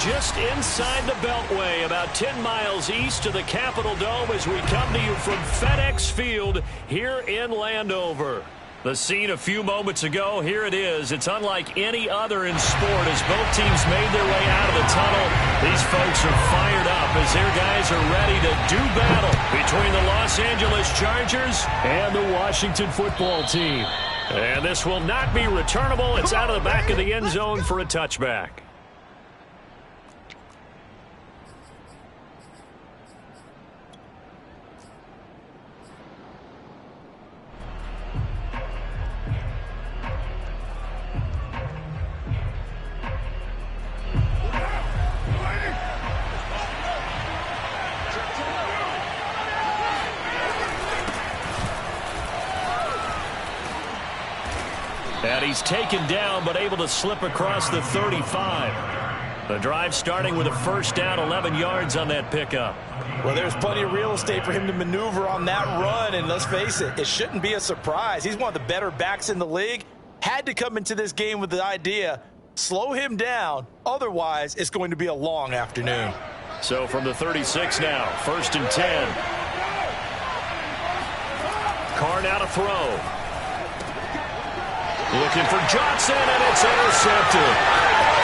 just inside the Beltway, about 10 miles east of the Capitol Dome as we come to you from FedEx Field here in Landover. The scene a few moments ago, here it is. It's unlike any other in sport as both teams made their way out of the tunnel. These folks are fired up as their guys are ready to do battle between the Los Angeles Chargers and the Washington football team. And this will not be returnable. It's out of the back of the end zone for a touchback. And he's taken down, but able to slip across the 35. The drive starting with a first down, 11 yards on that pickup. Well, there's plenty of real estate for him to maneuver on that run, and let's face it, it shouldn't be a surprise. He's one of the better backs in the league. Had to come into this game with the idea, slow him down, otherwise it's going to be a long afternoon. So from the 36 now, first and 10. Carr now to throw. Looking for Johnson, and it's intercepted.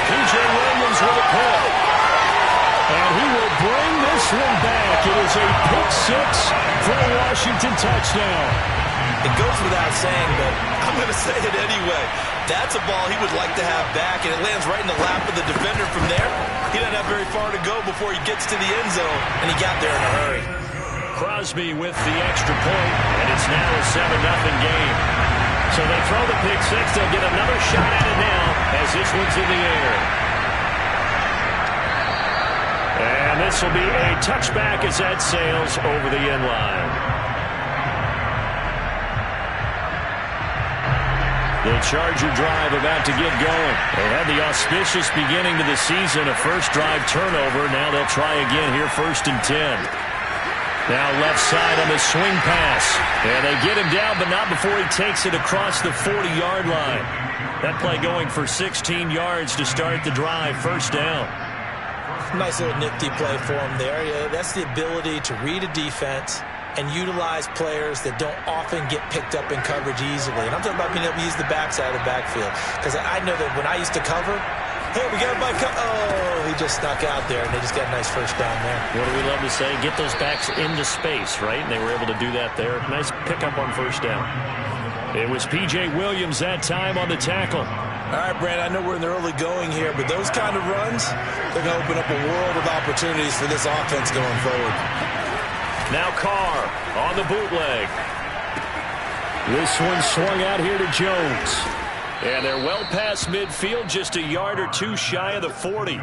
P.J. Williams with a pick. And he will bring this one back. It is a pick six for a Washington touchdown. It goes without saying, but I'm going to say it anyway. That's a ball he would like to have back, and it lands right in the lap of the defender from there. He doesn't have very far to go before he gets to the end zone, and he got there in a hurry. Crosby with the extra point, and it's now a 7-0 game. So they throw the pick six. They'll get another shot at it now as this one's in the air. And this will be a touchback as that sails over the end line. The Charger drive about to get going. They had the auspicious beginning to the season, a first drive turnover. Now they'll try again here, first and 10. Now left side on the swing pass. And they get him down, but not before he takes it across the 40-yard line. That play going for 16 yards to start the drive, first down. Nice little nifty play for him there. Yeah, that's the ability to read a defense and utilize players that don't often get picked up in coverage easily. And I'm talking about being able to use the backside of the backfield. Because I know that when I used to cover, hey, we got everybody oh, he just snuck out there, and they just got a nice first down there. What do we love to say? Get those backs into space, right? And they were able to do that there. Nice pickup on first down. It was P.J. Williams that time on the tackle. All right, Brad, I know we're in the early going here, but those kind of runs, they're going to open up a world of opportunities for this offense going forward. Now Carr on the bootleg. This one swung out here to Jones. And they're well past midfield, just a yard or two shy of the 40.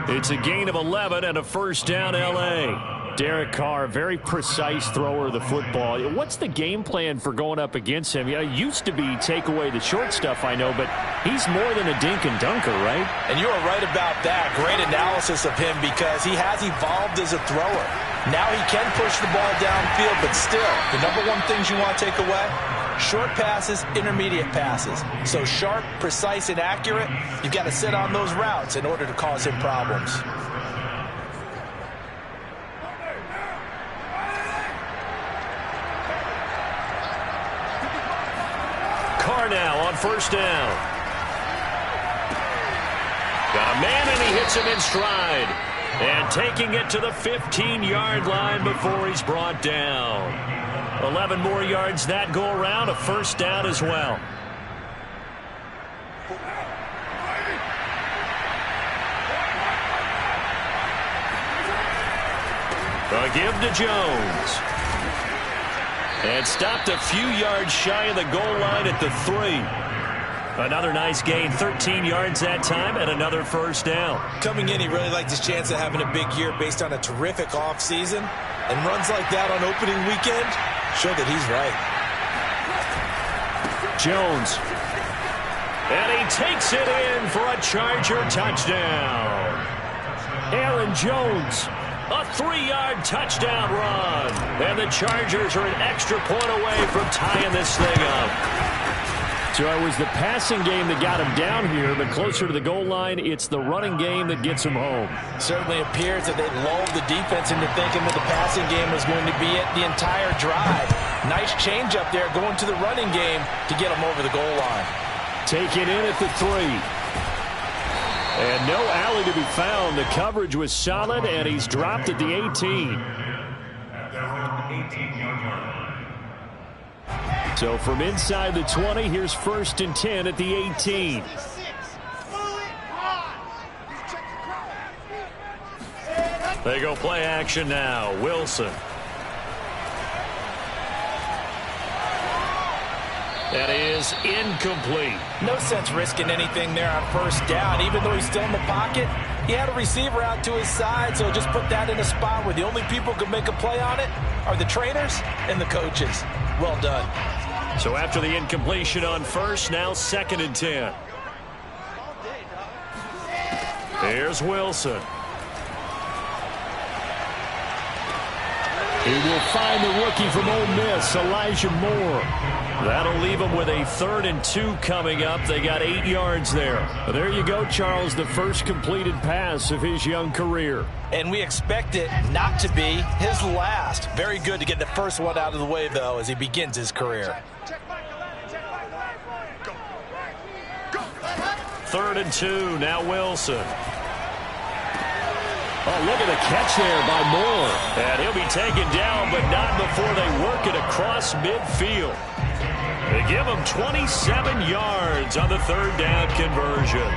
It's a gain of 11 and a first down, L.A. Derek Carr, very precise thrower of the football. What's the game plan for going up against him? Yeah, it used to be take away the short stuff, I know, but he's more than a dink and dunker, right? And you are right about that. Great analysis of him because he has evolved as a thrower. Now he can push the ball downfield, but still, the number one things you want to take away, short passes, intermediate passes. So sharp, precise, and accurate, you've got to sit on those routes in order to cause him problems. Carr now on first down. Got a man, and he hits him in stride. And taking it to the 15-yard line before he's brought down. 11 more yards that go around, a first down as well. A give to Jones. And stopped a few yards shy of the goal line at the 3. Another nice gain, 13 yards that time, and another first down. Coming in, he really liked his chance of having a big year based on a terrific offseason. And runs like that on opening weekend show that he's right. Jones. And he takes it in for a Charger touchdown. Aaron Jones, a 3-yard touchdown run. And the Chargers are an extra point away from tying this thing up. So it was the passing game that got him down here, but closer to the goal line, it's the running game that gets him home. Certainly appears that they lulled the defense into thinking that the passing game was going to be it the entire drive. Nice change up there going to the running game to get him over the goal line. Taken in at the 3. And no alley to be found. The coverage was solid, and he's dropped at the 18. So from inside the 20, here's 1st and 10 at the 18. They go play action now. Wilson. That is incomplete. No sense risking anything there on 1st down. Even though he's still in the pocket, he had a receiver out to his side, so just put that in a spot where the only people who can make a play on it are the trainers and the coaches. Well done. So after the incompletion on 1st, now 2nd and 10. Here's Wilson. He will find the rookie from Ole Miss, Elijah Moore. That'll leave him with a 3rd and 2 coming up. They got 8 yards there. There you go, Charles, the first completed pass of his young career. And we expect it not to be his last. Very good to get the first one out of the way, though, as he begins his career. 3rd and 2, now Wilson. Oh, look at the catch there by Moore. And he'll be taken down, but not before they work it across midfield. They give him 27 yards on the 3rd down conversion.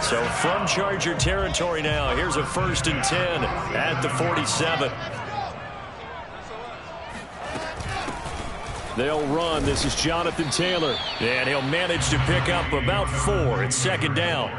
So from Charger territory now, here's a 1st and 10 at the 47. They'll run. This is Jonathan Taylor. And he'll manage to pick up about 4. It's 2nd down.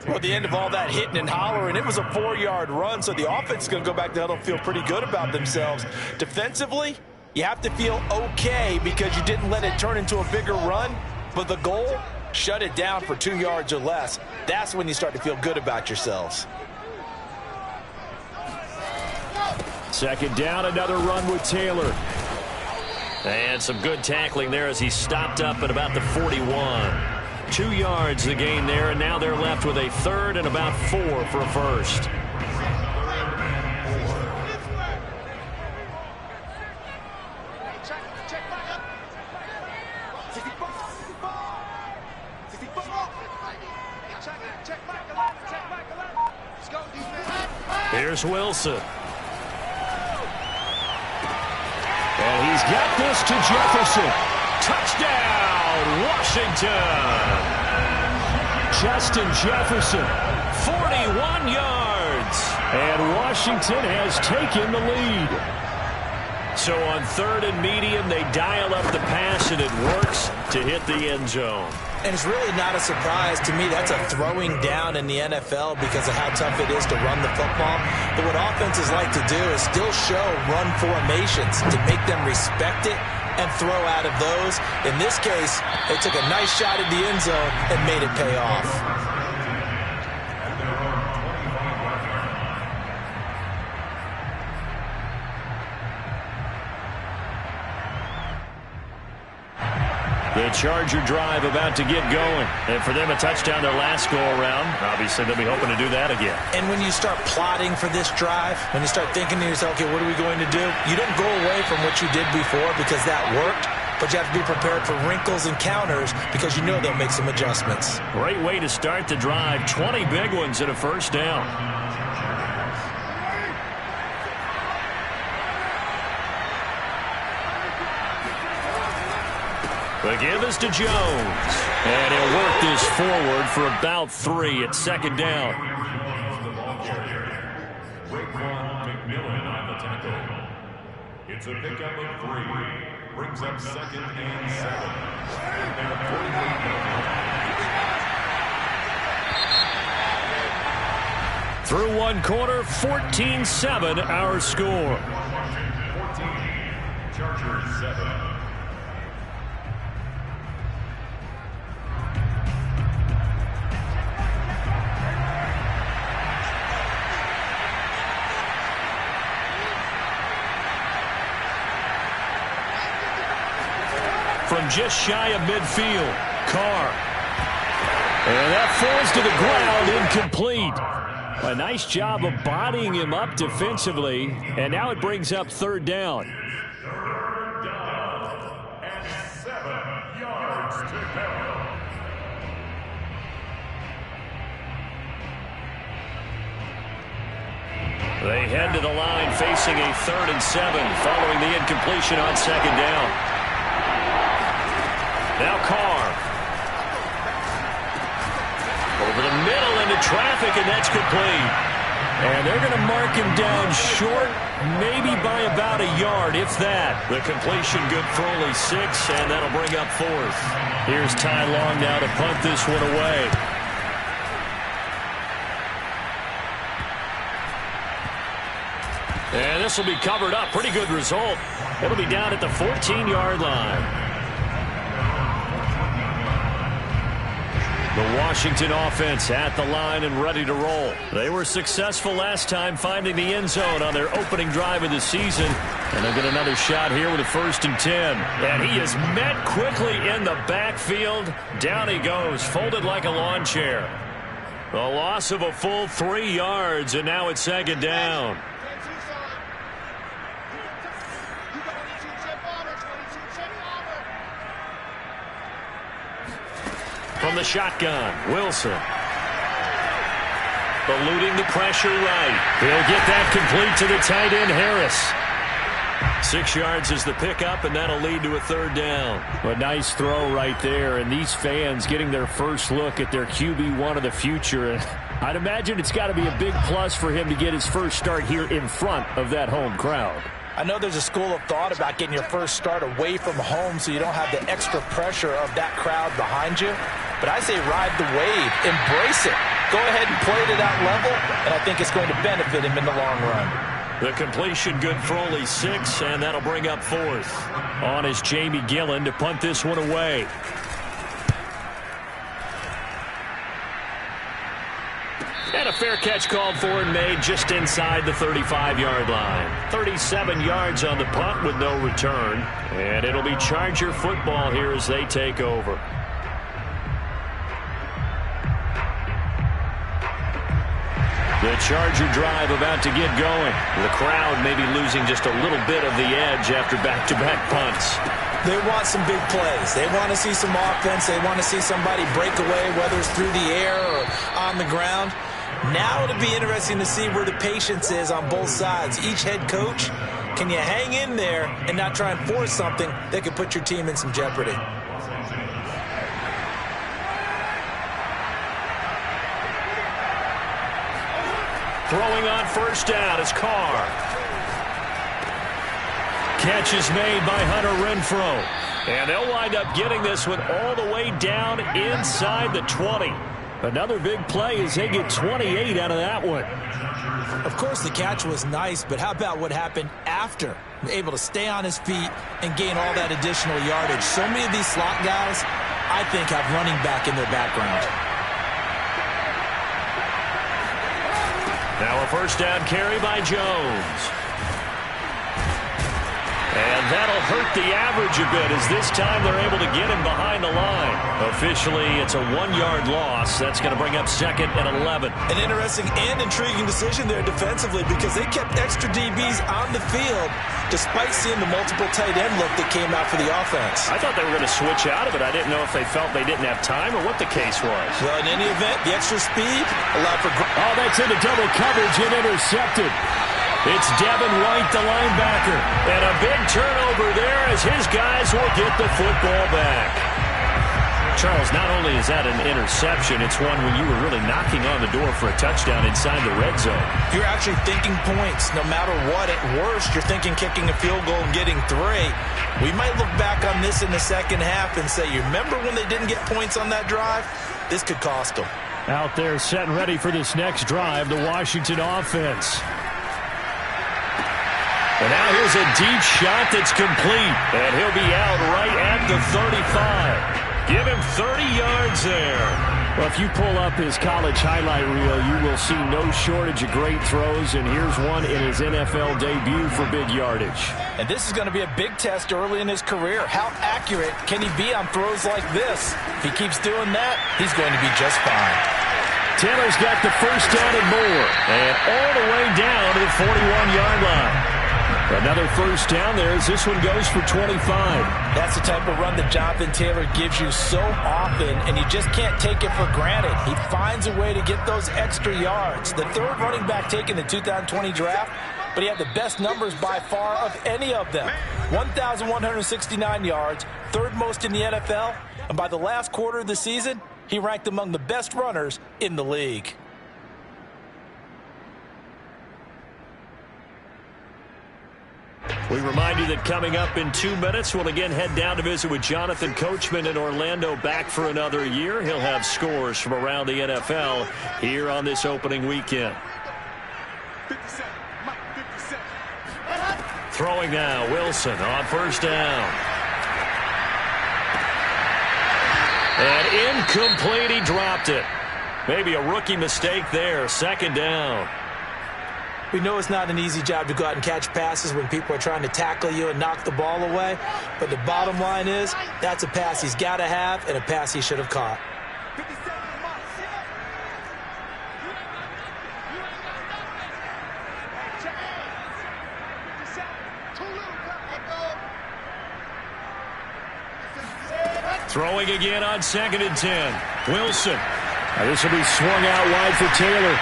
Well, at the end of all that hitting and hollering, it was a 4-yard run, so the offense is going to go back to huddle and feel pretty good about themselves. Defensively, you have to feel okay because you didn't let it turn into a bigger run, but the goal, shut it down for 2 yards or less. That's when you start to feel good about yourselves. 2nd down, another run with Taylor. And some good tackling there as he stopped up at about the 41. 2 yards the gain there, and now they're left with a 3rd and about 4 for a 1st. Here's Wilson. And he's got this to Jefferson. Touchdown, Washington. Justin Jefferson, 41 yards. And Washington has taken the lead. So on 3rd and medium, they dial up the pass, and it works to hit the end zone. And it's really not a surprise to me. That's a throwing down in the NFL because of how tough it is to run the football. But what offenses like to do is still show run formations to make them respect it and throw out of those. In this case, they took a nice shot at the end zone and made it pay off. The Charger drive about to get going. And for them, a touchdown their last go-around. Obviously, they'll be hoping to do that again. And when you start plotting for this drive, when you start thinking to yourself, okay, what are we going to do? You don't go away from what you did before because that worked, but you have to be prepared for wrinkles and counters because you know they'll make some adjustments. Great way to start the drive. 20 big ones and a 1st down. The give is to Jones. And he'll work this forward for about 3 at 2nd down. It's a pickup of 3. Brings up 2nd and 7. Through one quarter, 14-7 our score. 14, Chargers 7. From from just shy of midfield. Carr. And that falls to the ground, incomplete. A nice job of bodying him up defensively, and now it brings up third down. Third down and 7 yards to go. They head to the line facing a 3rd and 7 following the incompletion on second down. Now Carr. Over the middle into traffic, and that's complete. And they're going to mark him down short, maybe by about a yard, if that. The completion good for only 6, and that'll bring up 4th. Here's Ty Long now to punt this one away. And this will be covered up. Pretty good result. It'll be down at the 14-yard line. The Washington offense at the line and ready to roll. They were successful last time finding the end zone on their opening drive of the season. And they'll get another shot here with a 1st and 10. And he is met quickly in the backfield. Down he goes, folded like a lawn chair. A loss of a full 3 yards, and now it's 2nd down. From the shotgun, Wilson. Eluding the pressure right. He'll get that complete to the tight end, Harris. 6 yards is the pickup, and that'll lead to a 3rd down. A nice throw right there, and these fans getting their first look at their QB1 of the future. And I'd imagine it's got to be a big plus for him to get his first start here in front of that home crowd. I know there's a school of thought about getting your first start away from home so you don't have the extra pressure of that crowd behind you. But I say ride the wave. Embrace it. Go ahead and play it at that level, and I think it's going to benefit him in the long run. The completion good for only 6, and that'll bring up 4th. On is Jamie Gillen to punt this one away. And a fair catch called for and made just inside the 35-yard line. 37 yards on the punt with no return. And it'll be Charger football here as they take over. The Charger drive about to get going. The crowd may be losing just a little bit of the edge after back-to-back punts. They want some big plays. They want to see some offense. They want to see somebody break away, whether it's through the air or on the ground. Now it'll be interesting to see where the patience is on both sides. Each head coach, can you hang in there and not try and force something that could put your team in some jeopardy? Throwing on 1st down is Carr. Catch is made by Hunter Renfrow. And they'll wind up getting this one all the way down inside the 20. Another big play as they get 28 out of that one. Of course, the catch was nice, but how about what happened after? Able to stay on his feet and gain all that additional yardage. So many of these slot guys, I think, have running back in their background. Now a 1st down carry by Jones. And that'll hurt the average a bit as this time they're able to get him behind the line. Officially, it's a 1-yard loss. That's going to bring up 2nd and 11. An interesting and intriguing decision there defensively because they kept extra DBs on the field despite seeing the multiple tight end look that came out for the offense. I thought they were going to switch out of it. I didn't know if they felt they didn't have time or what the case was. Well, in any event, the extra speed allowed for... Oh, that's into double coverage and intercepted. It's Devin White, the linebacker. And a big turnover there as his guys will get the football back. Charles, not only is that an interception, it's one when you were really knocking on the door for a touchdown inside the red zone. You're actually thinking points. No matter what, at worst, you're thinking kicking a field goal and getting 3. We might look back on this in the second half and say, you remember when they didn't get points on that drive? This could cost them. Out there set and ready for this next drive, the Washington offense. And now here's a deep shot that's complete. And he'll be out right at the 35. Give him 30 yards there. Well, if you pull up his college highlight reel, you will see no shortage of great throws, and here's one in his NFL debut for big yardage. And this is going to be a big test early in his career. How accurate can he be on throws like this? If he keeps doing that, he's going to be just fine. Taylor's got the first down and more, and all the way down to the 41-yard line. Another first down there as this one goes for 25. That's the type of run that Jonathan Taylor gives you so often, and you just can't take it for granted. He finds a way to get those extra yards. The third running back taken in the 2020 draft, but he had the best numbers by far of any of them. 1,169 yards, third most in the NFL, and by the last quarter of the season, he ranked among the best runners in the league. We remind you that coming up in 2 minutes, we'll again head down to visit with Jonathan Coachman in Orlando, back for another year. He'll have scores from around the NFL here on this opening weekend. Throwing now, Wilson on first down. And incomplete, he dropped it. Maybe a rookie mistake there, second down. We know it's not an easy job to go out and catch passes when people are trying to tackle you and knock the ball away. But the bottom line is, that's a pass he's got to have and a pass he should have caught. Throwing again on 2nd and 10. Wilson. This will be swung out wide for Taylor.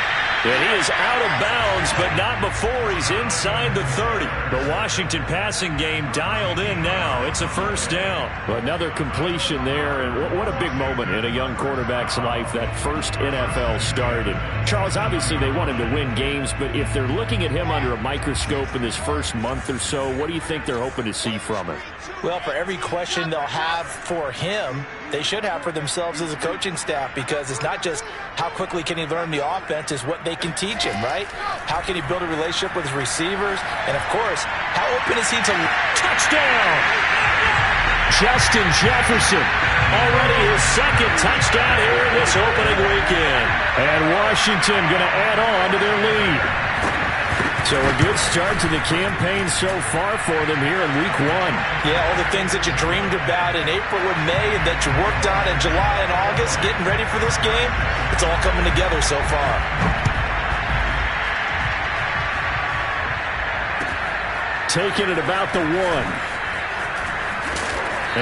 And he is out of bounds, but not before he's inside the 30. The Washington passing game dialed in now. It's a first down. Another completion there, and what a big moment in a young quarterback's life, that first NFL start. And Charles, obviously they want him to win games, but if they're looking at him under a microscope in this first month or so, what do you think they're hoping to see from him? Well, for every question they'll have for him, they should have for themselves as a coaching staff, because it's not just how quickly can he learn the offense, it's what they can teach him, right? How can he build a relationship with his receivers? And, of course, how open is he to touchdown? Justin Jefferson, already his second touchdown here in this opening weekend. And Washington going to add on to their lead. So a good start to the campaign so far for them here in week 1. Yeah, all the things that you dreamed about in April and May and that you worked on in July and August, getting ready for this game, it's all coming together so far. Taking it about the 1.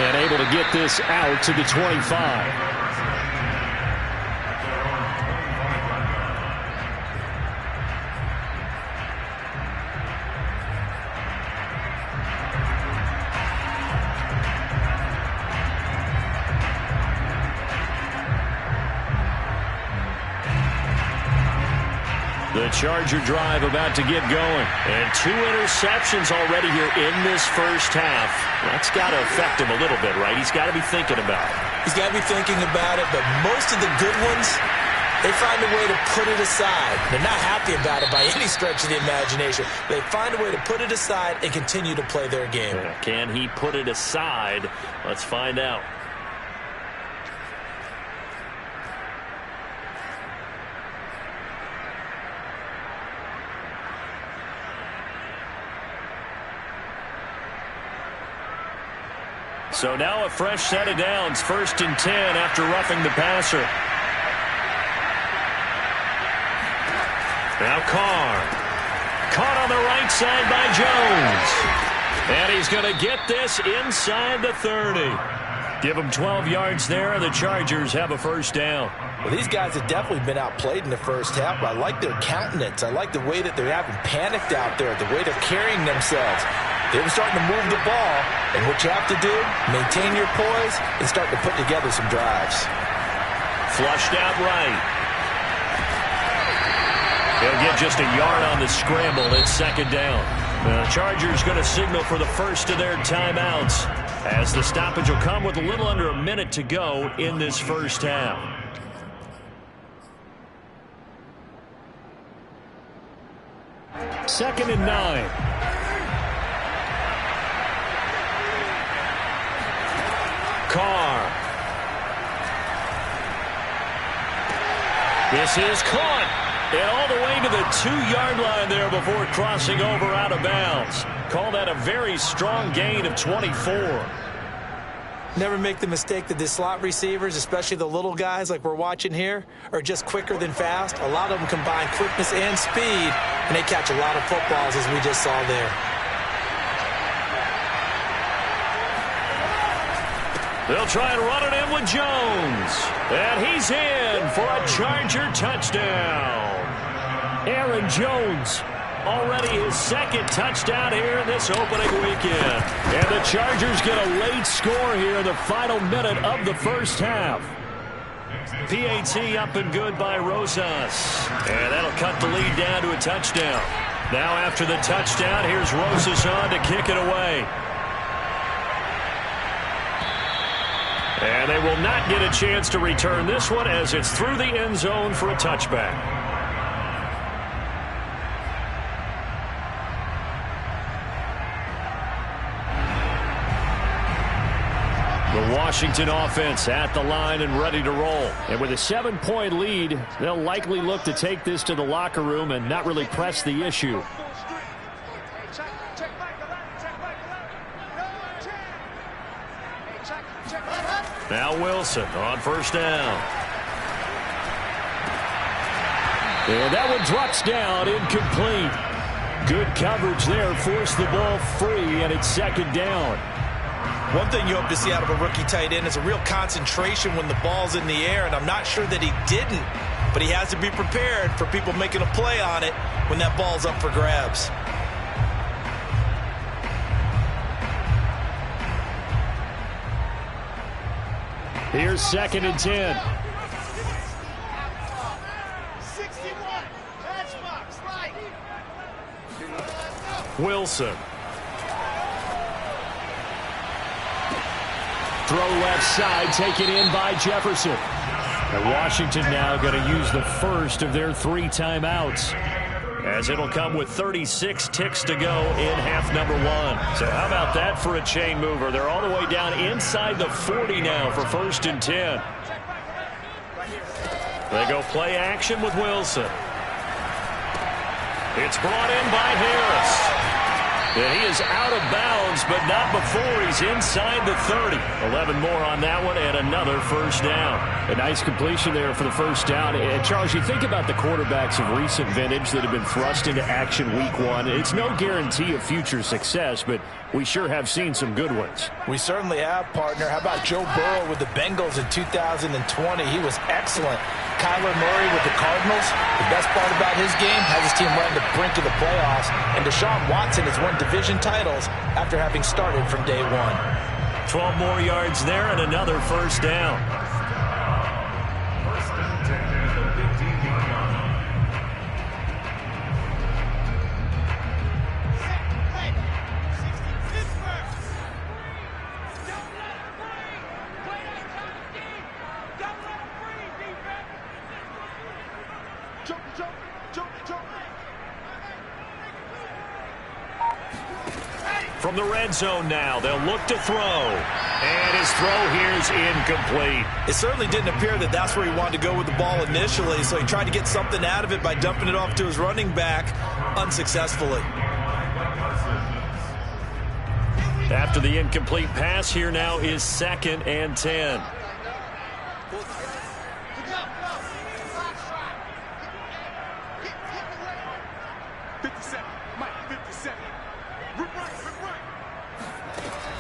And able to get this out to the 25. The Charger drive about to get going. And 2 interceptions already here in this first half. That's got to affect him a little bit, right? He's got to be thinking about it. He's got to be thinking about it, but most of the good ones, they find a way to put it aside. They're not happy about it by any stretch of the imagination. They find a way to put it aside and continue to play their game. Can he put it aside? Let's find out. So now a fresh set of downs, 1st and 10 after roughing the passer. Now Carr. Caught on the right side by Jones. And he's going to get this inside the 30. Give him 12 yards there, and the Chargers have a first down. Well, these guys have definitely been outplayed in the first half, but I like their countenance. I like the way that they're having panicked out there, the way they're carrying themselves. They're starting to move the ball, and what you have to do, maintain your poise and start to put together some drives. Flushed out right. He'll get just a yard on the scramble. It's 2nd down. The Chargers going to signal for the first of their timeouts, as the stoppage will come with a little under a minute to go in this first half. Second and 9. Carr. This is caught. And all the way to the 2-yard line there before crossing over out of bounds. Call that a very strong gain of 24. Never make the mistake that the slot receivers, especially the little guys like we're watching here, are just quicker than fast. A lot of them combine quickness and speed, and they catch a lot of footballs, as we just saw there. They'll try and run it in with Jones. And he's in for a Charger touchdown. Aaron Jones, already his second touchdown here in this opening weekend. And the Chargers get a late score here in the final minute of the first half. PAT up and good by Rosas. And that'll cut the lead down to a touchdown. Now after the touchdown, here's Rosas on to kick it away. And they will not get a chance to return this one as it's through the end zone for a touchback. The Washington offense at the line and ready to roll. And with a 7-point lead, they'll likely look to take this to the locker room and not really press the issue. Now Wilson on first down. And that one drops down, incomplete. Good coverage there, forced the ball free, and it's second down. One thing you hope to see out of a rookie tight end is a real concentration when the ball's in the air, and I'm not sure that he didn't, but he has to be prepared for people making a play on it when that ball's up for grabs. Here's second and 10. Wilson. Throw left side, taken in by Jefferson. And Washington now going to use the first of their 3 timeouts, as it'll come with 36 ticks to go in half number 1. So how about that for a chain mover? They're all the way down inside the 40 now for first and 10. They go play action with Wilson. It's brought in by Harris. And he is out of bounds, but not before he's inside the 30. 11 more on that one, and another first down. A nice completion there for the first down. And Charles, you think about the quarterbacks of recent vintage that have been thrust into action week 1. It's no guarantee of future success, but we sure have seen some good ones. We certainly have, partner. How about Joe Burrow with the Bengals in 2020? He was excellent. Kyler Murray with the Cardinals. The best part about his game has his team right on the brink of the playoffs. And Deshaun Watson has won division titles after having started from day 1. 12 more yards there and another first down. From the red zone now, they'll look to throw. And his throw here is incomplete. It certainly didn't appear that that's where he wanted to go with the ball initially, so he tried to get something out of it by dumping it off to his running back unsuccessfully. After the incomplete pass, here now is second and 10.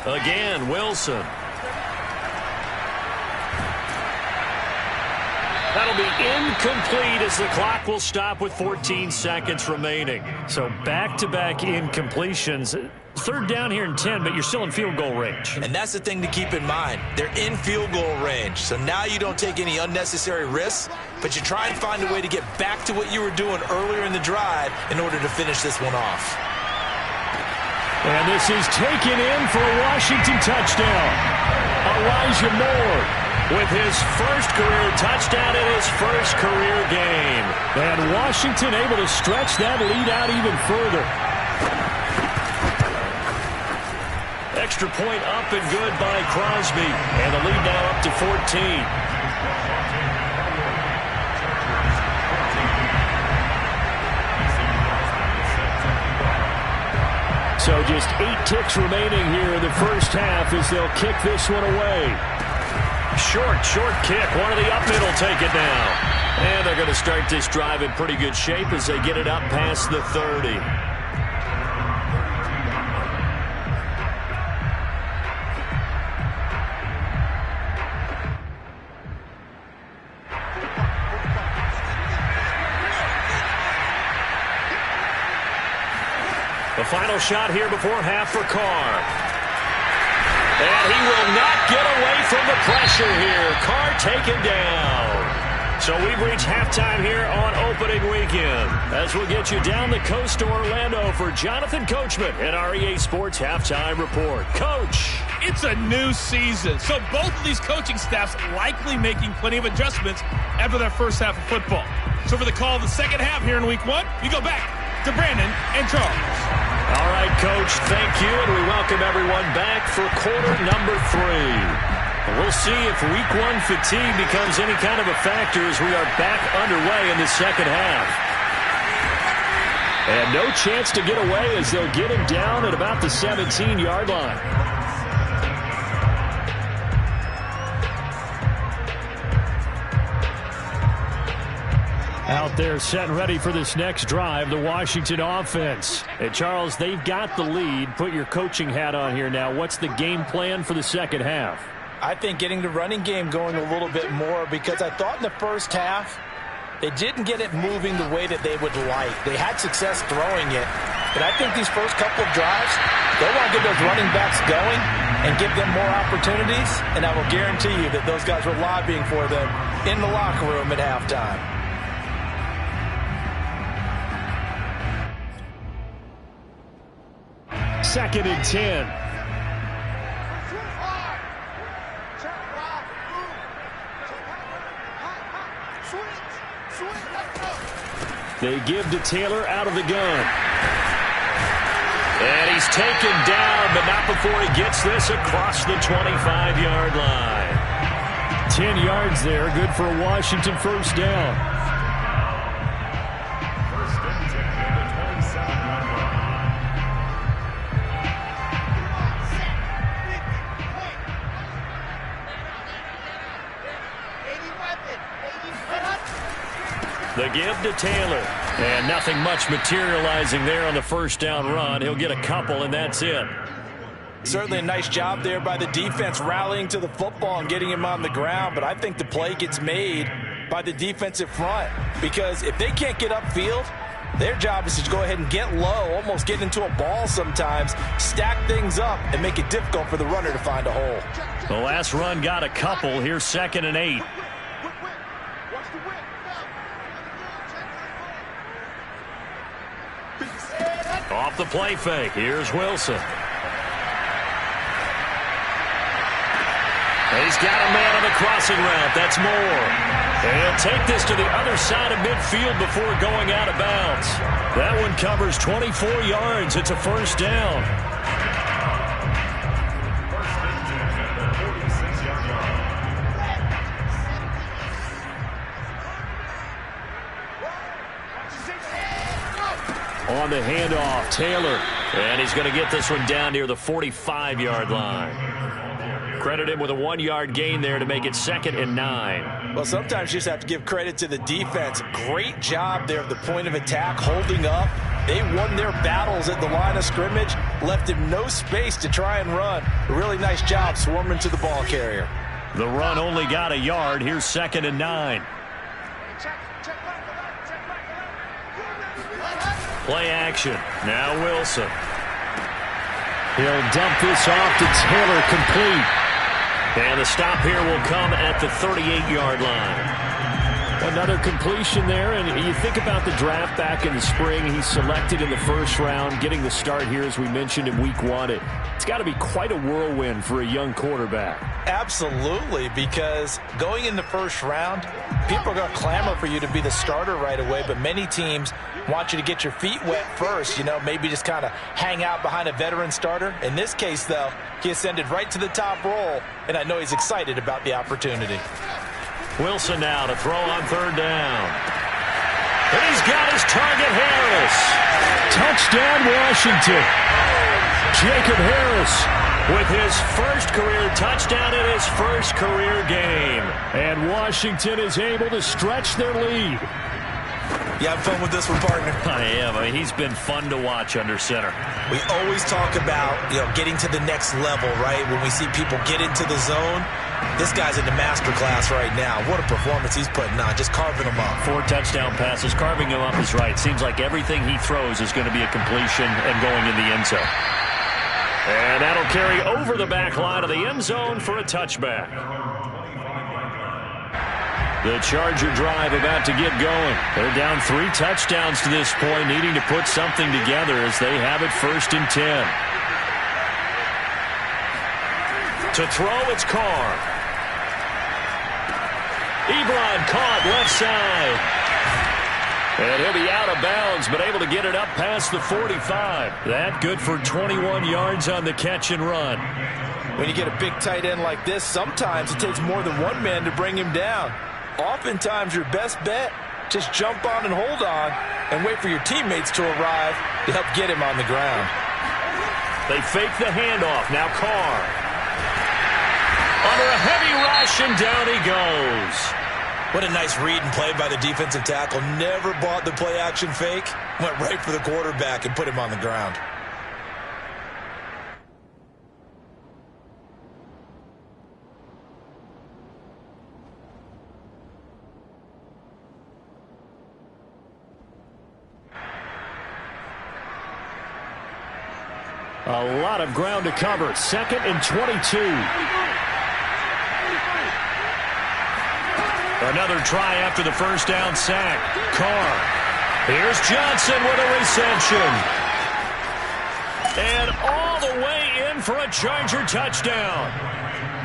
Again, Wilson. That'll be incomplete as the clock will stop with 14 seconds remaining. So back-to-back incompletions. Third down here in 10, but you're still in field goal range. And that's the thing to keep in mind. They're in field goal range. So now you don't take any unnecessary risks, but you try and find a way to get back to what you were doing earlier in the drive in order to finish this one off. And this is taken in for a Washington touchdown. Elijah Moore with his first career touchdown in his first career game. And Washington able to stretch that lead out even further. Extra point up and good by Crosby. And the lead now up to 14. So just 8 ticks remaining here in the first half as they'll kick this one away. Short kick. One of the up middle take it now. And they're going to start this drive in pretty good shape as they get it up past the 30. The final shot here before half for Carr. And he will not get away from the pressure here. Carr taken down. So we've reached halftime here on opening weekend. As we'll get you down the coast to Orlando for Jonathan Coachman at our EA Sports Halftime Report. Coach. It's a new season, so both of these coaching staffs likely making plenty of adjustments after their first half of football. So for the call of the second half here in week 1, we go back to Brandon and Charles. All right, Coach, thank you, and we welcome everyone back for quarter number 3. We'll see if week 1 fatigue becomes any kind of a factor as we are back underway in the second half. And no chance to get away as they'll get him down at about the 17-yard line. Out there set and ready for this next drive, the Washington offense. And Charles, they've got the lead. Put your coaching hat on here now. What's the game plan for the second half? I think getting the running game going a little bit more, because I thought in the first half they didn't get it moving the way that they would like. They had success throwing it, but I think these first couple of drives, they want to get those running backs going and give them more opportunities, and I will guarantee you that those guys were lobbying for them in the locker room at halftime. Second and 10. They give to Taylor out of the gun. And he's taken down, but not before he gets this across the 25-yard line. 10 yards there, good for a Washington first down. First and 10 at the 27-yard line. The give to Taylor. And nothing much materializing there on the first down run. He'll get a couple, and that's it. Certainly a nice job there by the defense rallying to the football and getting him on the ground, but I think the play gets made by the defensive front, because if they can't get upfield, their job is to go ahead and get low, almost get into a ball sometimes, stack things up, and make it difficult for the runner to find a hole. The last run got a couple. Here's 2nd and 8. Off the play fake. Here's Wilson. He's got a man on the crossing route. That's Moore. He'll take this to the other side of midfield before going out of bounds. That one covers 24 yards. It's a first down. First and 10 at the 46-yard line. On the handoff, Taylor. And he's going to get this one down near the 45-yard line. Credit him with a 1-yard gain there to make it 2nd and 9. Well, sometimes you just have to give credit to the defense. Great job there at the point of attack, holding up. They won their battles at the line of scrimmage, left him no space to try and run. A really nice job swarming to the ball carrier. The run only got a yard. Here's 2nd and 9. Play action. Now Wilson. He'll dump this off to Taylor, complete. And the stop here will come at the 38-yard line. Another completion there, and you think about the draft back in the spring. He's selected in the first round, getting the start here, as we mentioned, in week 1. It's got to be quite a whirlwind for a young quarterback. Absolutely, because going in the first round, people are going to clamor for you to be the starter right away, but many teams want you to get your feet wet first, maybe just kind of hang out behind a veteran starter. In this case, though, he ascended right to the top roll, and I know he's excited about the opportunity. Wilson now to throw on 3rd down. And he's got his target, Harris. Touchdown, Washington. Jacob Harris with his first career touchdown in his first career game. And Washington is able to stretch their lead. You having fun with this one, partner? I am. I mean, he's been fun to watch under center. We always talk about, getting to the next level, right? When we see people get into the zone, this guy's in the master class right now. What a performance he's putting on, just carving them up. 4 touchdown passes. Carving him up is right. Seems like everything he throws is going to be a completion and going in the end zone. And that'll carry over the back line of the end zone for a touchback. The Charger drive about to get going. They're down 3 touchdowns to this point, needing to put something together as they have it 1st and 10. To throw, it's Carr. Ebron caught left side. And he'll be out of bounds, but able to get it up past the 45. That good for 21 yards on the catch and run. When you get a big tight end like this, sometimes it takes more than one man to bring him down. Oftentimes, your best bet, just jump on and hold on and wait for your teammates to arrive to help get him on the ground. They fake the handoff. Now Carr. Under a heavy rush, and down he goes. What a nice read and play by the defensive tackle. Never bought the play-action fake. Went right for the quarterback and put him on the ground. A lot of ground to cover. 2nd and 22. Another try after the first down sack. Carr. Here's Johnson with a reception. And all the way in for a Charger touchdown.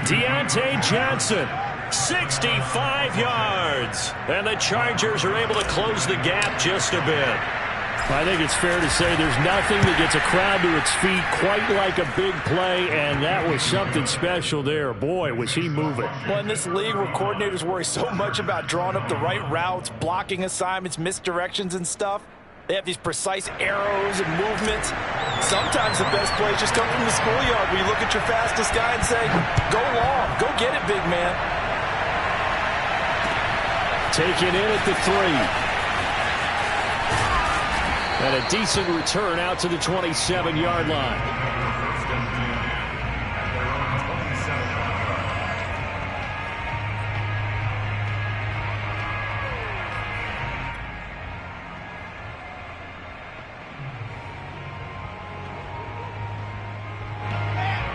Deontay Johnson, 65 yards. And the Chargers are able to close the gap just a bit. I think it's fair to say there's nothing that gets a crowd to its feet quite like a big play, and that was something special there. Boy, was he moving. Well, in this league where coordinators worry so much about drawing up the right routes, blocking assignments, misdirections and stuff, they have these precise arrows and movements. Sometimes the best plays just come from the schoolyard where you look at your fastest guy and say, go long, go get it, big man. Taken in at the 3. And a decent return out to the 27-yard line.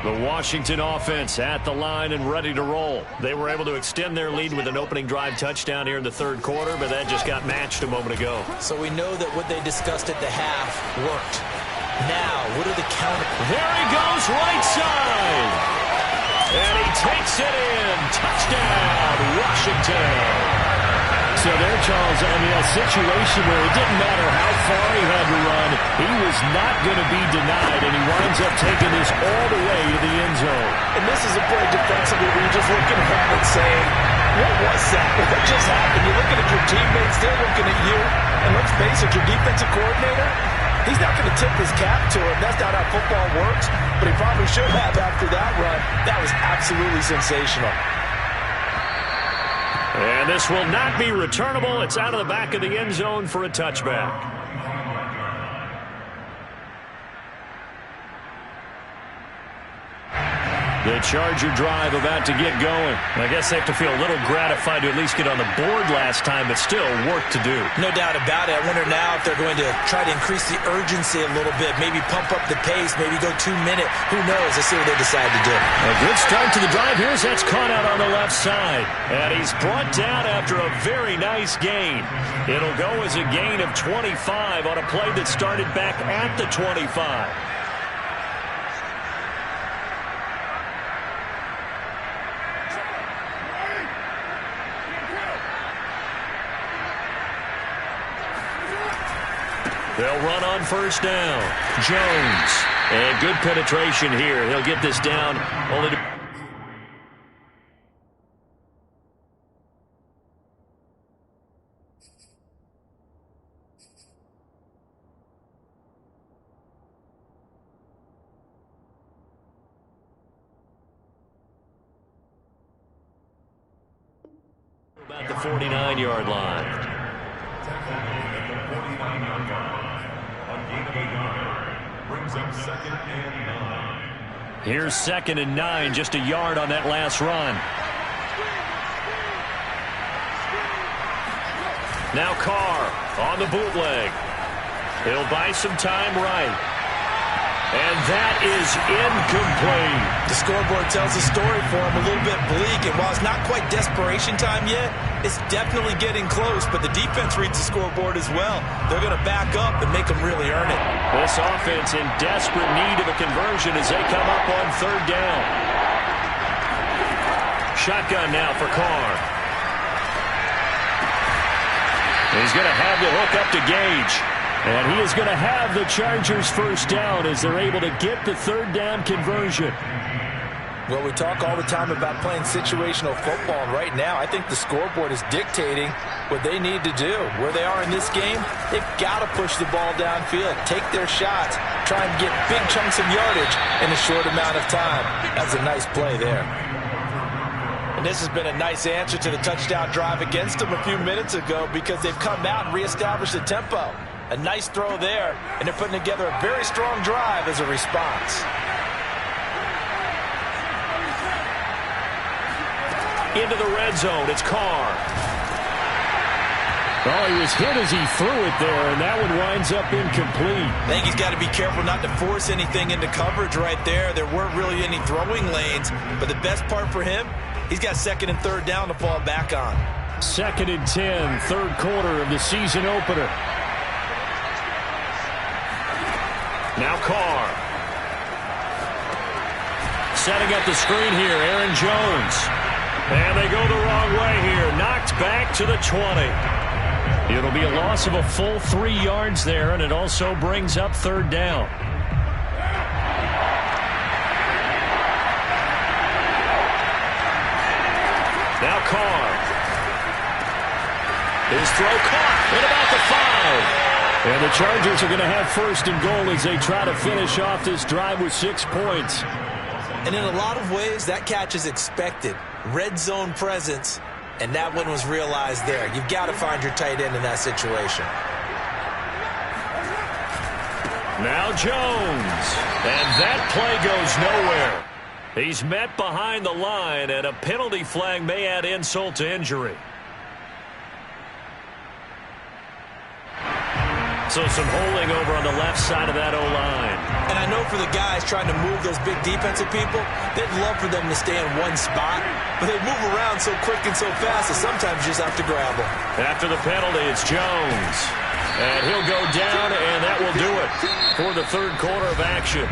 The Washington offense at the line and ready to roll. They were able to extend their lead with an opening drive touchdown here in the 3rd quarter, but that just got matched a moment ago. So we know that what they discussed at the half worked. Now, what are the counter? There he goes, right side. And he takes it in. Touchdown, Washington. So there, Charles, I mean, a situation where it didn't matter how far he had to run, he was not going to be denied, and he winds up taking this all the way to the end zone. And this is a play defensively where you're just looking around and saying, what was that? What just happened? You're looking at your teammates, they're looking at you. And let's face it, your defensive coordinator, he's not going to tip his cap to him. That's not how football works, but he probably should have after that run. That was absolutely sensational. And this will not be returnable. It's out of the back of the end zone for a touchback. The Charger drive about to get going. I guess they have to feel a little gratified to at least get on the board last time, but still work to do. No doubt about it. I wonder now if they're going to try to increase the urgency a little bit, maybe pump up the pace, maybe go 2-minute. Who knows? Let's see what they decide to do. A good start to the drive. Here's that's caught out on the left side. And he's brought down after a very nice gain. It'll go as a gain of 25 on a play that started back at the 25. They'll run on first down. Jones. And good penetration here. He'll get this down only to... the 49-yard line. At the 49-yard line. A gain of 9 brings up 2nd and 9. Here's 2nd and 9, just a yard on that last run. Now Carr on the bootleg. He'll buy some time right. And that is incomplete. The scoreboard tells a story for him, a little bit bleak. And while it's not quite desperation time yet, it's definitely getting close. But the defense reads the scoreboard as well. They're going to back up and make them really earn it. This offense in desperate need of a conversion as they come up on 3rd down. Shotgun now for Carr. He's going to have the hook up to Gage. And he is going to have the Chargers first down as they're able to get the 3rd down conversion. Well, we talk all the time about playing situational football, and right now I think the scoreboard is dictating what they need to do. Where they are in this game, they've got to push the ball downfield, take their shots, try and get big chunks of yardage in a short amount of time. That's a nice play there. And this has been a nice answer to the touchdown drive against them a few minutes ago because they've come out and reestablished the tempo. A nice throw there, and they're putting together a very strong drive as a response. Into the red zone, it's Carr. Oh, he was hit as he threw it there, and that one winds up incomplete. I think he's got to be careful not to force anything into coverage right there. There weren't really any throwing lanes, but the best part for him, he's got 2nd and 3rd down to fall back on. 2nd and 10, 3rd quarter of the season opener. Now Carr. Setting up the screen here, Aaron Jones. And they go the wrong way here. Knocked back to the 20. It'll be a loss of a full 3 yards there, and it also brings up 3rd down. Now Carr. His throw caught at about the 5. And the Chargers are going to have 1st and goal as they try to finish off this drive with 6 points. And in a lot of ways, that catch is expected. Red zone presence, and that one was realized there. You've got to find your tight end in that situation. Now Jones. And that play goes nowhere. He's met behind the line, and a penalty flag may add insult to injury. So some holding over on the left side of that O-line. And I know for the guys trying to move those big defensive people, they'd love for them to stay in one spot, but they move around so quick and so fast that sometimes you just have to grab them. After the penalty, it's Jones. And he'll go down, and that will do it for the 3rd quarter of action.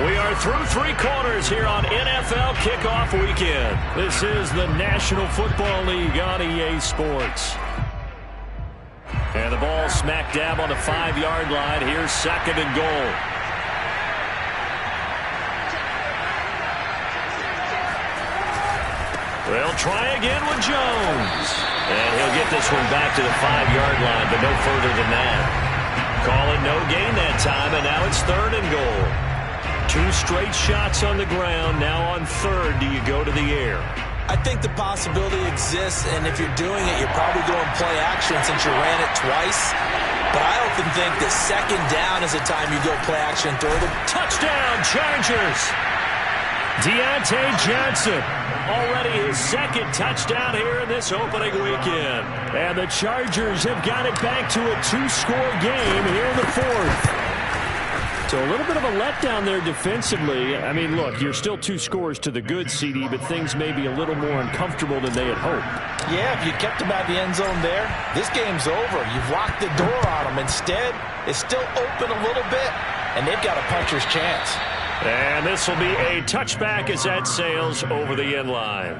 We are through 3 quarters here on NFL Kickoff Weekend. This is the National Football League on EA Sports. And the ball smack dab on the 5-yard line. Here's 2nd and goal. They'll try again with Jones. And he'll get this one back to the 5-yard line, but no further than that. Call it no gain that time, and now it's 3rd and goal. 2 straight shots on the ground. Now on 3rd, do you go to the air? I think the possibility exists, and if you're doing it, you're probably going play action since you ran it twice. But I often think that 2nd down is the time you go play action, throw the touchdown, Chargers. Deontay Johnson, already his 2nd touchdown here in this opening weekend. And the Chargers have got it back to a 2-score game here in the 4th. So a little bit of a letdown there defensively. I mean, look, you're still 2 scores to the good, CD, but things may be a little more uncomfortable than they had hoped. Yeah, if you kept them out of the end zone there, this game's over. You've locked the door on them. Instead, it's still open a little bit, and they've got a puncher's chance. And this will be a touchback as that sails over the end line.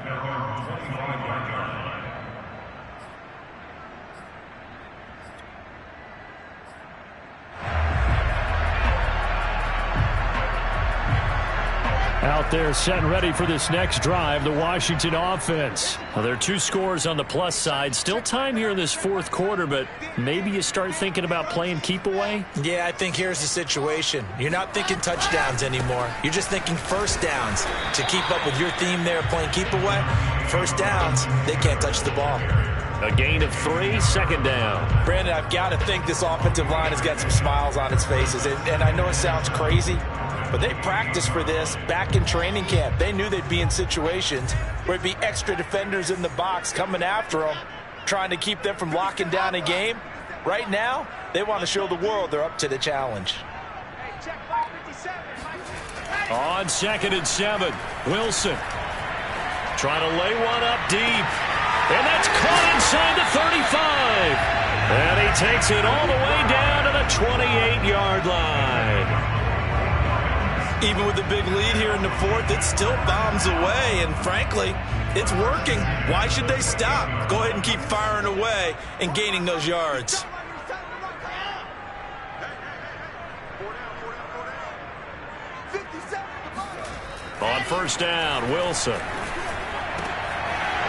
Out there set and ready for this next drive, the Washington offense. Well, there are 2 scores on the plus side. Still time here in this 4th quarter, but maybe you start thinking about playing keep away? Yeah, I think here's the situation. You're not thinking touchdowns anymore. You're just thinking 1st downs. To keep up with your theme there, playing keep away, 1st downs, they can't touch the ball. A gain of 3, second down. Brandon, I've got to think this offensive line has got some smiles on its faces. And I know it sounds crazy, but they practiced for this back in training camp. They knew they'd be in situations where it'd be extra defenders in the box coming after them, trying to keep them from locking down a game. Right now, they want to show the world they're up to the challenge. On 2nd and 7, Wilson trying to lay one up deep. And that's caught inside the 35. And he takes it all the way down to the 28-yard line. Even with the big lead here in the 4th, it still bombs away. And frankly, it's working. Why should they stop? Go ahead and keep firing away and gaining those yards. On 1st down, Wilson.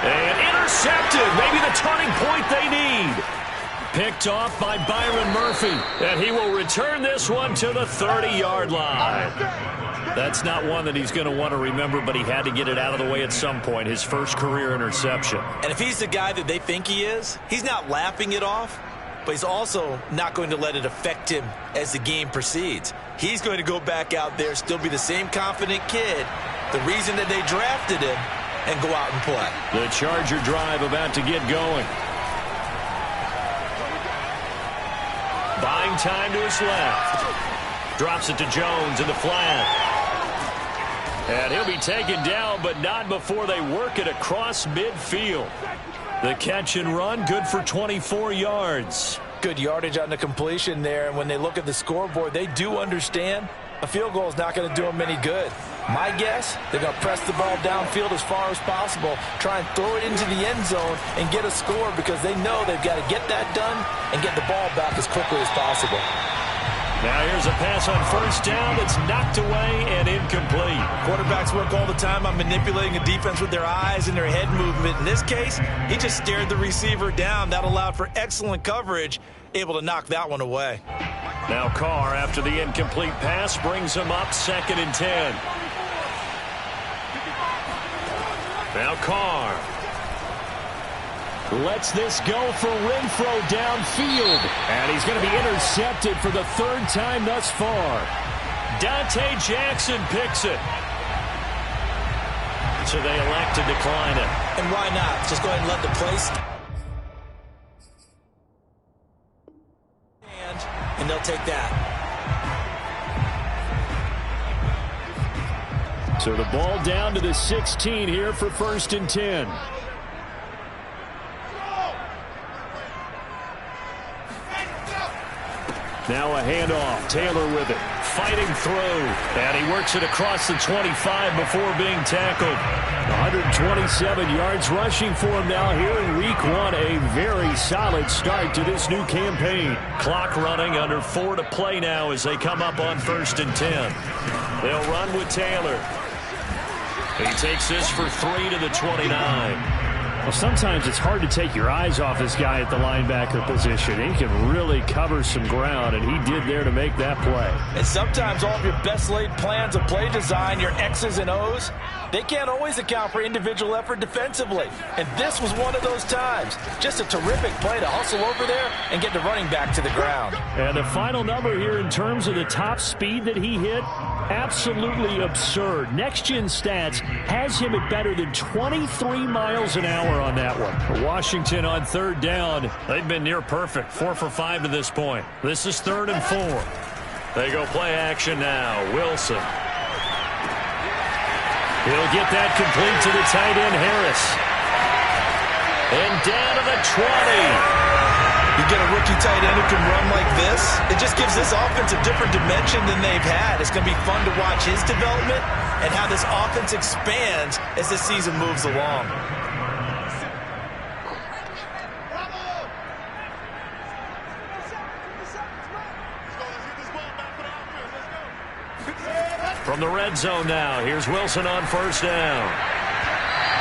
And intercepted. Maybe the turning point they need. Picked off by Byron Murphy. And he will return this one to the 30-yard line. That's not one that he's going to want to remember, but he had to get it out of the way at some point. His first career interception. And if he's the guy that they think he is, he's not laughing it off, but he's also not going to let it affect him as the game proceeds. He's going to go back out there, still be the same confident kid, the reason that they drafted him, and go out and play. The Charger drive about to get going. Buying time to his left. Drops it to Jones in the flat. And he'll be taken down, but not before they work it across midfield. The catch and run, good for 24 yards. Good yardage on the completion there, and when they look at the scoreboard, they do understand a field goal is not going to do them any good. My guess, they're going to press the ball downfield as far as possible, try and throw it into the end zone and get a score because they know they've got to get that done and get the ball back as quickly as possible. Now here's a pass on 1st down that's knocked away and incomplete. Quarterbacks work all the time on manipulating a defense with their eyes and their head movement. In this case, he just stared the receiver down. That allowed for excellent coverage, able to knock that one away. Now Carr, after the incomplete pass, brings him up 2nd and 10. Now Carr lets this go for Renfro downfield. And he's going to be intercepted for the 3rd time thus far. Dante Jackson picks it. So they elect to decline it. And why not? Just go ahead and let the play stand. And they'll take that. So the ball down to the 16 here for 1st and 10. Now a handoff. Taylor with it. Fighting through. And he works it across the 25 before being tackled. 127 yards rushing for him now here in week 1. A very solid start to this new campaign. Clock running, under 4 to play now as they come up on 1st and 10. They'll run with Taylor. He takes this for 3 to the 29. Well, sometimes it's hard to take your eyes off this guy at the linebacker position. He can really cover some ground, and he did there to make that play. And sometimes all of your best laid plans of play design, your X's and O's, they can't always account for individual effort defensively. And this was one of those times. Just a terrific play to hustle over there and get the running back to the ground. And the final number here in terms of the top speed that he hit, absolutely absurd. Next-gen stats has him at better than 23 miles an hour on that one. Washington on 3rd down. They've been near perfect. 4 for 5 to this point. This is 3rd and 4. They go play action now. Wilson. He'll get that complete to the tight end, Harris. And down to the 20. You get a rookie tight end who can run like this, it just gives this offense a different dimension than they've had. It's going to be fun to watch his development and how this offense expands as this season moves along. From the red zone now, here's Wilson on 1st down.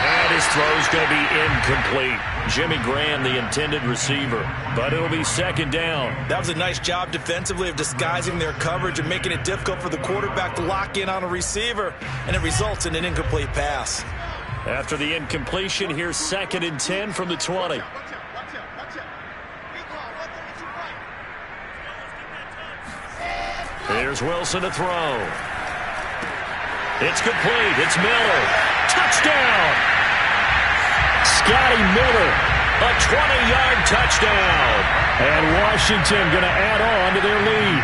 And his throw's going to be incomplete. Jimmy Graham, the intended receiver. But it'll be 2nd down. That was a nice job defensively of disguising their coverage and making it difficult for the quarterback to lock in on a receiver. And it results in an incomplete pass. After the incompletion, here's 2nd and 10 from the 20. Here's Wilson to throw. It's complete. It's Miller. Touchdown! Scotty Miller. A 20-yard touchdown. And Washington going to add on to their lead.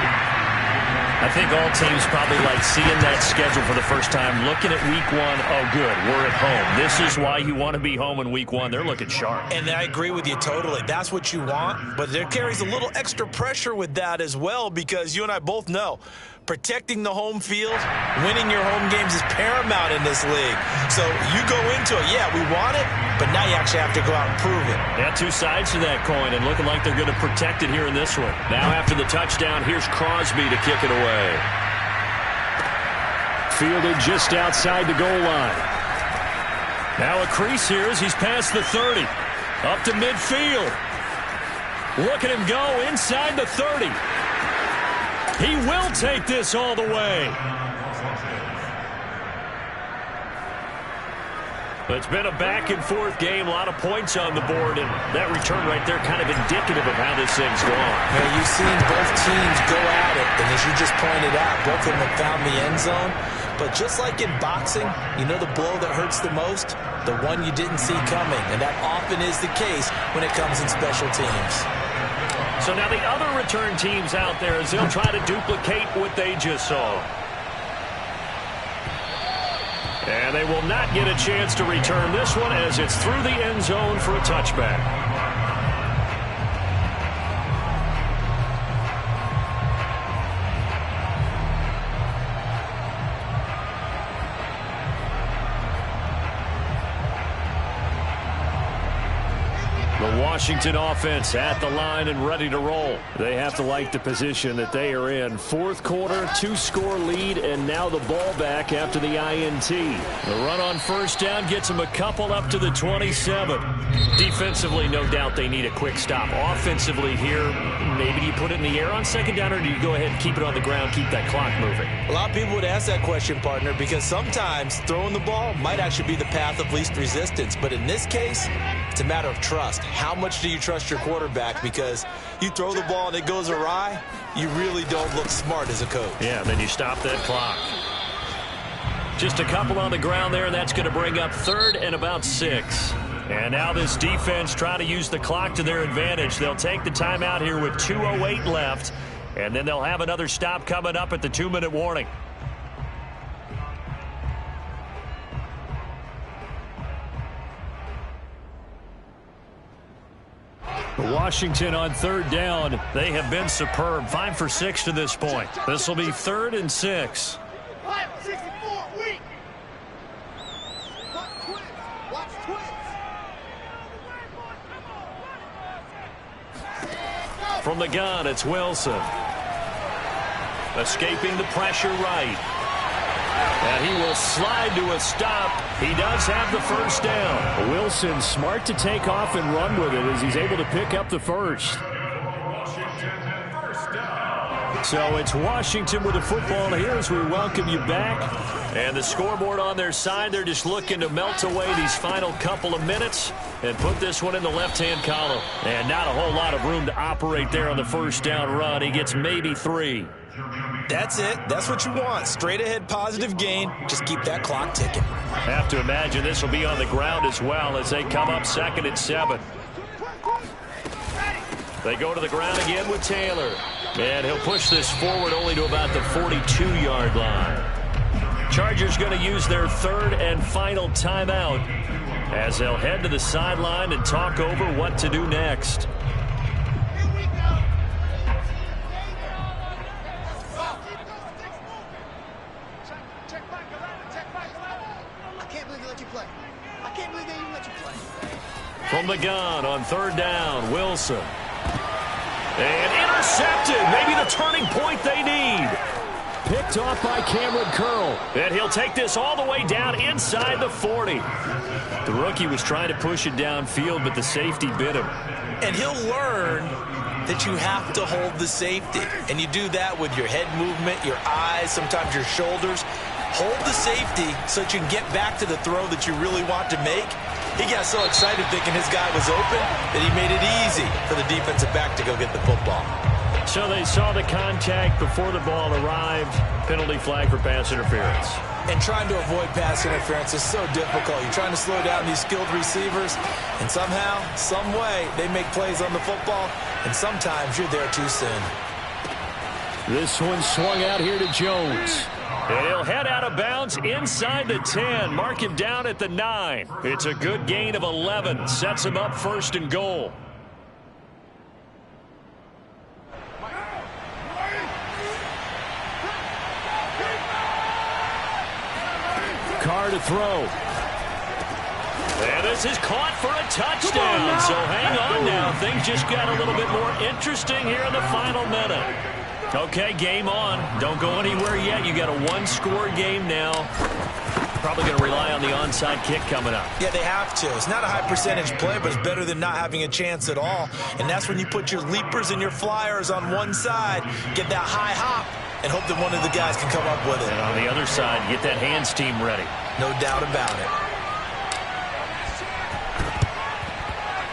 I think all teams probably like seeing that schedule for the first time, looking at week one. Oh, good, we're at home. This is why you want to be home in week one. They're looking sharp. And I agree with you totally. That's what you want, but there carries a little extra pressure with that as well, because you and I both know protecting the home field, winning your home games is paramount in this league. So you go into it, yeah, we want it, but now you actually have to go out and prove it. Yeah, two sides to that coin, and looking like they're going to protect it here in this one. Now after the touchdown, here's Crosby to kick it away. Fielded just outside the goal line. Now a crease here as he's past the 30. Up to midfield. Look at him go inside the 30. He will take this all the way. It's been a back-and-forth game, a lot of points on the board, and that return right there kind of indicative of how this thing's gone. Man, you've seen both teams go at it, and as you just pointed out, both of them have found the end zone. But just like in boxing, you know the blow that hurts the most? The one you didn't see coming, and that often is the case when it comes in special teams. So now the other return teams out there as they'll try to duplicate what they just saw. And they will not get a chance to return this one as it's through the end zone for a touchback. The Washington offense at the line and ready to roll. They have to like the position that they are in. Fourth quarter, two-score lead, and now the ball back after the INT. The run on first down gets them a couple up to the 27. Defensively, no doubt they need a quick stop. Offensively here, maybe do you put it in the air on second down, or do you go ahead and keep it on the ground, keep that clock moving? A lot of people would ask that question, partner, because sometimes throwing the ball might actually be the path of least resistance. But in this case, it's a matter of trust. How much do you trust your quarterback? Because you throw the ball and it goes awry, you really don't look smart as a coach. Yeah, then you stop that clock. Just a couple on the ground there, and that's going to bring up third and about 6. And now this defense trying to use the clock to their advantage. They'll take the timeout here with 2:08 left, and then they'll have another stop coming up at the 2-minute warning. Washington on third down. They have been superb. 5 for 6 to this point. This will be 3rd and 6. From the gun, it's Wilson. Escaping the pressure right. And he will slide to a stop. He does have the first down. Wilson smart to take off and run with it as he's able to pick up the first. So it's Washington with the football here as we welcome you back. And the scoreboard on their side, they're just looking to melt away these final couple of minutes and put this one in the left-hand column. And not a whole lot of room to operate there on the first down run. He gets maybe 3. That's it. That's what you want. Straight ahead positive gain. Just keep that clock ticking. Have to imagine this will be on the ground as well as they come up 2nd and 7. They go to the ground again with Taylor. And he'll push this forward only to about the 42-yard line. Chargers going to use their 3rd and final timeout as they'll head to the sideline and talk over what to do next. From the gun on 3rd down, Wilson. And intercepted. Maybe the turning point they need. Picked off by Cameron Curl. And he'll take this all the way down inside the 40. The rookie was trying to push it downfield, but the safety bit him. And he'll learn that you have to hold the safety. And you do that with your head movement, your eyes, sometimes your shoulders. Hold the safety so that you can get back to the throw that you really want to make. He got so excited thinking his guy was open that he made it easy for the defensive back to go get the football. So they saw the contact before the ball arrived. Penalty flag for pass interference. And trying to avoid pass interference is so difficult. You're trying to slow down these skilled receivers, and somehow, some way, they make plays on the football, and sometimes you're there too soon. This one swung out here to Jones. And he'll head out of bounds inside the 10. Mark him down at the 9. It's a good gain of 11. Sets him up 1st and goal. Carr to throw. And this is caught for a touchdown. So hang on now. Things just got a little bit more interesting here in the final minute. Okay, game on. Don't go anywhere yet. You got a one-score game now. Probably going to rely on the onside kick coming up. Yeah, they have to. It's not a high percentage play, but it's better than not having a chance at all. And that's when you put your leapers and your flyers on one side, get that high hop, and hope that one of the guys can come up with it. And on the other side, get that hands team ready. No doubt about it.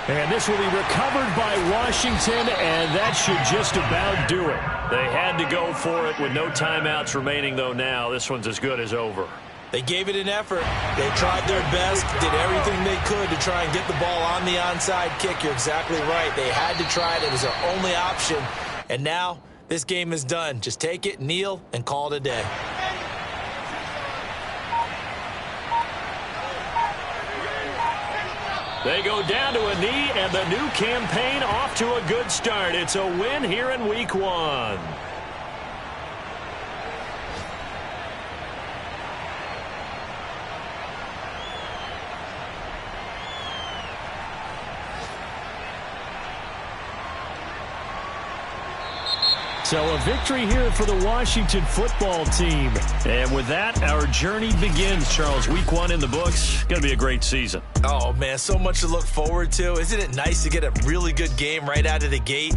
And this will be recovered by Washington, and that should just about do it. They had to go for it with no timeouts remaining, though, now. This one's as good as over. They gave it an effort. They tried their best, did everything they could to try and get the ball on the onside kick. You're exactly right. They had to try it. It was their only option. And now this game is done. Just take it, kneel, and call it a day. They go down to a knee, and the new campaign off to a good start. It's a win here in Week 1. So a victory here for the Washington football team. And with that, our journey begins, Charles. Week 1 in the books. Going to be a great season. Oh, man, so much to look forward to. Isn't it nice to get a really good game right out of the gate?